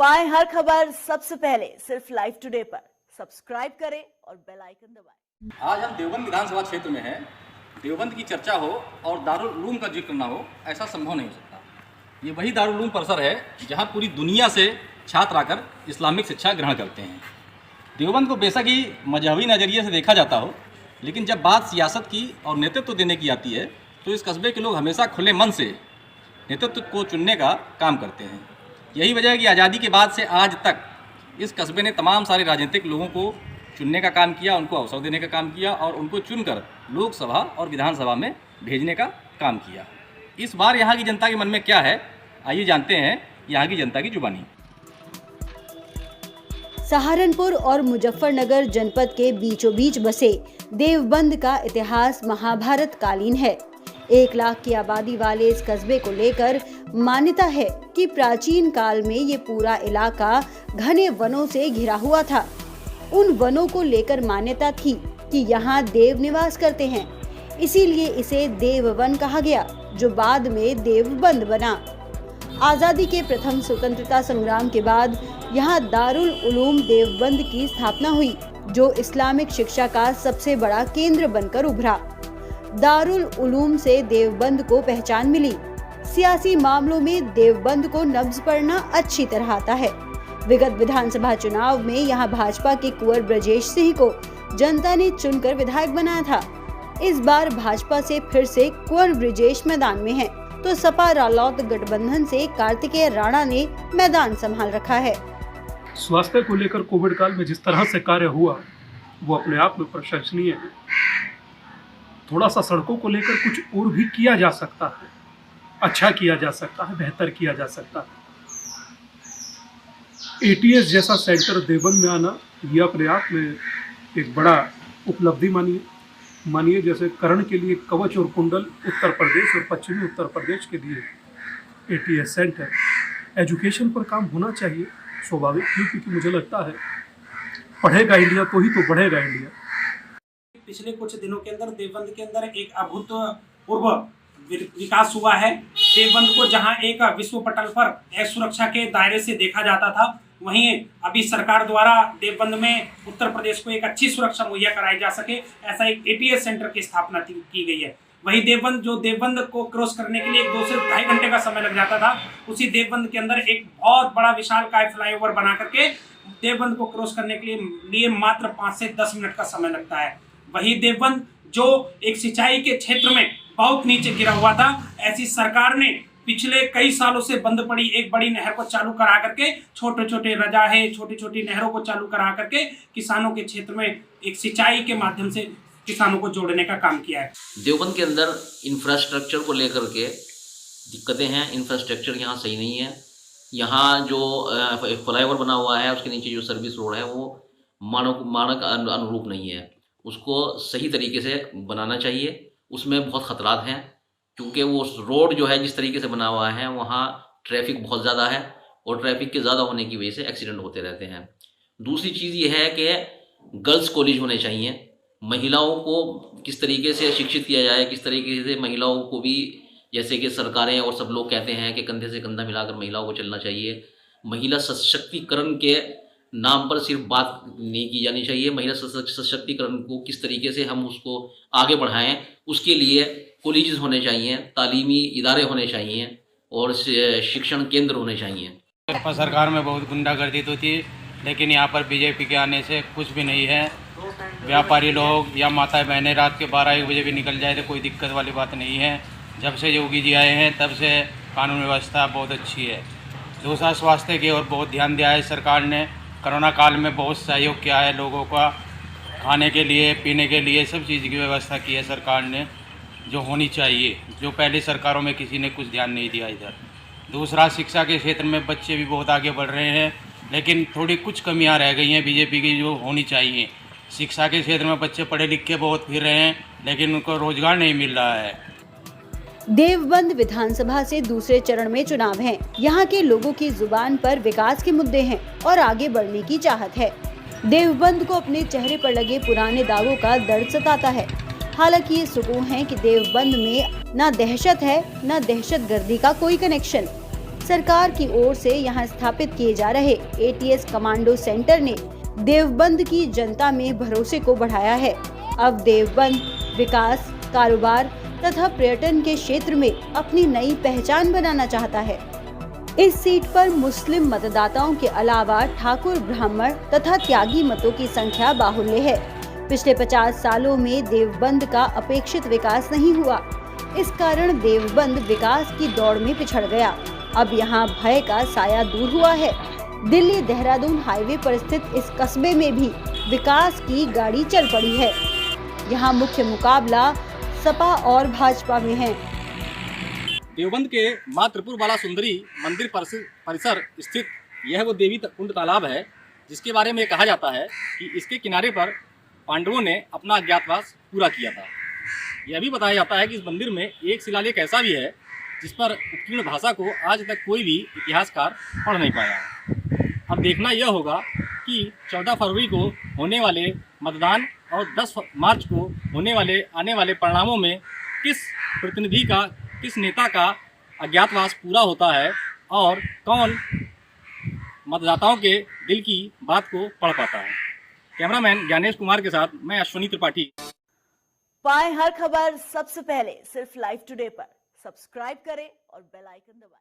पाएं हर खबर सबसे पहले सिर्फ लाइव टुडे पर। सब्सक्राइब करें और बेल आइकन दबाएं। आज हम देवबंद विधानसभा क्षेत्र में हैं। देवबंद की चर्चा हो और दारुल उलूम का जिक्र ना हो, ऐसा संभव नहीं हो सकता। ये वही दारुल उलूम परिसर है जहां पूरी दुनिया से छात्र आकर इस्लामिक शिक्षा ग्रहण करते हैं। देवबंद को बेशक ही मजहबी नज़रिए से देखा जाता हो, लेकिन जब बात सियासत की और नेतृत्व देने की आती है तो इस कस्बे के लोग हमेशा खुले मन से नेतृत्व को चुनने का काम करते हैं। यही वजह है कि आज़ादी के बाद से आज तक इस कस्बे ने तमाम सारे राजनीतिक लोगों को चुनने का काम किया, उनको अवसर देने का काम किया और उनको चुनकर लोकसभा और विधानसभा में भेजने का काम किया। इस बार यहाँ की जनता के मन में क्या है, आइए जानते हैं यहाँ की जनता की जुबानी। सहारनपुर और मुजफ्फरनगर जनपद के बीचों बीच बसे देवबंद का इतिहास महाभारत कालीन है। 1 लाख की आबादी वाले इस कस्बे को लेकर मान्यता है कि प्राचीन काल में ये पूरा इलाका घने वनों से घिरा हुआ था। उन वनों को लेकर मान्यता थी कि यहाँ देव निवास करते हैं, इसीलिए इसे देववन कहा गया, जो बाद में देवबंद बना। आजादी के प्रथम स्वतंत्रता संग्राम के बाद यहाँ दारुल उलूम देवबंद की स्थापना हुई, जो इस्लामिक शिक्षा का सबसे बड़ा केंद्र बनकर उभरा। दारुल उलूम से देवबंद को पहचान मिली। सियासी मामलों में देवबंद को नब्ज पड़ना अच्छी तरह आता है। विगत विधानसभा चुनाव में यहाँ भाजपा के कुंवर ब्रजेश सिंह को जनता ने चुनकर विधायक बनाया था। इस बार भाजपा से फिर से कुंवर ब्रजेश मैदान में है, तो सपा रालोद गठबंधन से कार्तिकेय राणा ने मैदान संभाल रखा है। स्वास्थ्य को लेकर कोविड काल में जिस तरह से कार्य हुआ वो अपने आप में प्रशंसनीय है। थोड़ा सा सड़कों को लेकर कुछ और भी किया जा सकता है, अच्छा किया जा सकता है, बेहतर किया जा सकता है। एटीएस जैसा सेंटर देवबंद में आना यह अपने आप में एक बड़ा उपलब्धि मानिए। जैसे करण के लिए कवच और कुंडल उत्तर प्रदेश और पश्चिमी उत्तर प्रदेश के लिए एटीएस सेंटर, एजुकेशन पर काम होना चाहिए स्वाभाविक, क्योंकि मुझे लगता है पढ़ेगा इंडिया तो ही तो बढ़ेगा इंडिया। पिछले कुछ दिनों के अंदर देवबंद के अंदर एक अभूतपूर्व विकास हुआ है। देवबंद को जहां एक विश्व पटल पर सुरक्षा के दायरे से देखा जाता था, वहीं अभी सरकार द्वारा देवबंद में उत्तर प्रदेश को एक अच्छी सुरक्षा मुहैया कराई जा सके, ऐसा एक एटीएस सेंटर की स्थापना की गई है। वही देवबंद को क्रॉस करने के लिए 2 से 2.5 घंटे का समय लग जाता था, उसी देवबंद के अंदर एक बहुत बड़ा विशालकाय फ्लाईओवर बना करके देवबंद को क्रॉस करने के लिए मात्र 5 से 10 मिनट का समय लगता है। वही देवबंद जो एक सिंचाई के क्षेत्र में बहुत नीचे गिरा हुआ था, ऐसी सरकार ने पिछले कई सालों से बंद पड़ी एक बड़ी नहर को चालू करा करके, छोटे छोटे रजाहे, छोटी छोटी नहरों को चालू करा करके किसानों के क्षेत्र में एक सिंचाई के माध्यम से किसानों को जोड़ने का काम किया है। देवबंद के अंदर इंफ्रास्ट्रक्चर को लेकर के दिक्कतें हैं। इंफ्रास्ट्रक्चर यहाँ सही नहीं है। यहाँ जो फ्लाईओवर बना हुआ है उसके नीचे जो सर्विस रोड है वो मानक अनुरूप नहीं है। उसको सही तरीके से बनाना चाहिए। उसमें बहुत ख़तरात हैं, क्योंकि वो रोड जो है जिस तरीके से बना हुआ है वहाँ ट्रैफिक बहुत ज़्यादा है और ट्रैफिक के ज़्यादा होने की वजह से एक्सीडेंट होते रहते हैं। दूसरी चीज़ ये है कि गर्ल्स कॉलेज होने चाहिए। महिलाओं को किस तरीके से शिक्षित किया जाए, किस तरीके से महिलाओं को भी, जैसे कि सरकारें और सब लोग कहते हैं कि कंधे से कंधा मिलाकर महिलाओं को चलना चाहिए। महिला सशक्तिकरण के नाम पर सिर्फ बात नहीं की जानी चाहिए। महिला सशक्तिकरण को किस तरीके से हम उसको आगे बढ़ाएं, उसके लिए कॉलेजेस होने चाहिए, तालीमी इदारे होने चाहिए और शिक्षण केंद्र होने चाहिए। सरकार में बहुत गुंडागर्दी तो थी, लेकिन यहाँ पर बीजेपी के आने से कुछ भी नहीं है। व्यापारी लोग या माता बहनें रात के 12-1 बजे भी निकल जाए तो कोई दिक्कत वाली बात नहीं है। जब से योगी जी आए हैं तब से कानून व्यवस्था बहुत अच्छी है। दूसरा, स्वास्थ्य की ओर बहुत ध्यान दिया है सरकार ने। कोरोना काल में बहुत सहयोग किया है लोगों का, खाने के लिए, पीने के लिए, सब चीज़ की व्यवस्था की है सरकार ने, जो होनी चाहिए, जो पहले सरकारों में किसी ने कुछ ध्यान नहीं दिया इधर। दूसरा, शिक्षा के क्षेत्र में बच्चे भी बहुत आगे बढ़ रहे हैं, लेकिन थोड़ी कुछ कमियां रह गई हैं बीजेपी की जो होनी चाहिए। शिक्षा के क्षेत्र में बच्चे पढ़े लिखे बहुत फिर रहे हैं, लेकिन उनको रोजगार नहीं मिल रहा है। देवबंद विधानसभा से दूसरे चरण में चुनाव हैं। यहाँ के लोगों की जुबान पर विकास के मुद्दे हैं और आगे बढ़ने की चाहत है। देवबंद को अपने चेहरे पर लगे पुराने दागों का दर्द सताता है। हालांकि ये सुकून है कि देवबंद में न दहशत है न दहशतगर्दी का कोई कनेक्शन। सरकार की ओर से यहां स्थापित किए जा रहे एटीएस कमांडो सेंटर ने देवबंद की जनता में भरोसे को बढ़ाया है। अब देवबंद विकास, कारोबार तथा पर्यटन के क्षेत्र में अपनी नई पहचान बनाना चाहता है। इस सीट पर मुस्लिम मतदाताओं के अलावा ठाकुर, ब्राह्मण तथा त्यागी मतों की संख्या बाहुल्य है। पिछले 50 सालों में देवबंद का अपेक्षित विकास नहीं हुआ। इस कारण देवबंद विकास की दौड़ में पिछड़ गया। अब यहाँ भय का साया दूर हुआ है। दिल्ली देहरादून हाईवे पर स्थित इस कस्बे में भी विकास की गाड़ी चल पड़ी है। यहाँ मुख्य मुकाबला सपा और भाजपा में है। देवबंद के माँ त्रिपुर बाला सुंदरी मंदिर परिसर स्थित यह वो देवी कुंड तालाब है जिसके बारे में कहा जाता है कि इसके किनारे पर पांडवों ने अपना अज्ञातवास पूरा किया था। यह भी बताया जाता है कि इस मंदिर में एक शिलालेख ऐसा भी है जिस पर उत्कीर्ण भाषा को आज तक कोई भी इतिहासकार पढ़ नहीं पाया। अब देखना यह होगा कि 14 फरवरी को होने वाले मतदान और 10 मार्च को आने वाले परिणामों में किस प्रतिनिधि का, किस नेता का अज्ञातवास पूरा होता है और कौन मतदाताओं के दिल की बात को पढ़ पाता है। कैमरामैन ज्ञानेश कुमार के साथ मैं अश्विनी त्रिपाठी। पाएं हर खबर सबसे पहले सिर्फ लाइव टुडे पर। सब्सक्राइब करें और बेल आइकन दबाएं।